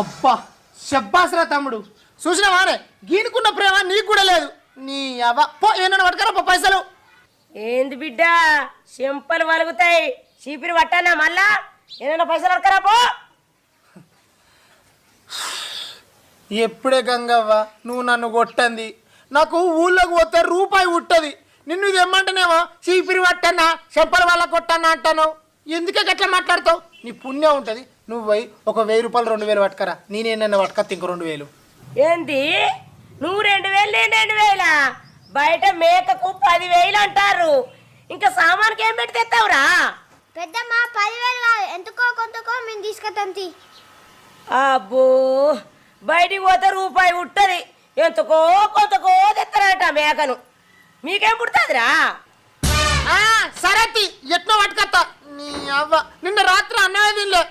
అబ్బా శబ్బాస్రా తమ్ముడు, చూసినావానే గీనుకున్న ప్రేమ నీకు కూడా లేదు. నీ అవ్వ పో, ఏమన్నా పట్టుకరా పో పైసలు. ఏంది బిడ్డ చెంపలు వలుగుతాయి, చీపిరి పట్టానా మళ్ళా? ఏమైనా పైసలు అడకరా పో. ఎప్పుడే గంగవ్వ నువ్వు నన్ను కొట్టంది, నాకు ఊళ్ళోకి పోతే రూపాయి ఉట్టది. నిన్ను ఇది ఏమంటేనేమో చీపిరి పట్టన్నా చెంపల వల్ల కొట్టన్నా అంటాను. ఎందుకే గట్లా మాట్లాడతావు? నీ పుణ్యం ఉంటుంది, నువ్వు పోయి ఒక 1000 రూపాయలు 2000 పట్టుకరా. నేనేనన్నా పట్టుకత్త ఇంకో 2000. ఏంది నువ్వు 2000 నేను 2000? బయట మేకకు 10,000 అంటారు. ఇంకా సామాన్కి ఏం పెట్టి తెస్తావురా? పెద్దమ్మ 10,000 కాదు, ఎంతకో కొంతకో మేము తీసుకొస్తాం. అబ్బో బయటికి పోతే రూపాయి ఉట్టది, ఎంతకో కొంతకో తెస్తారట మేకను. మీకేం పుడుతుందిరా? సరే ఎట్నో పట్టుకత్తా. నీ అవ్వ నిన్న రాత్రి అన్నమే తినలే.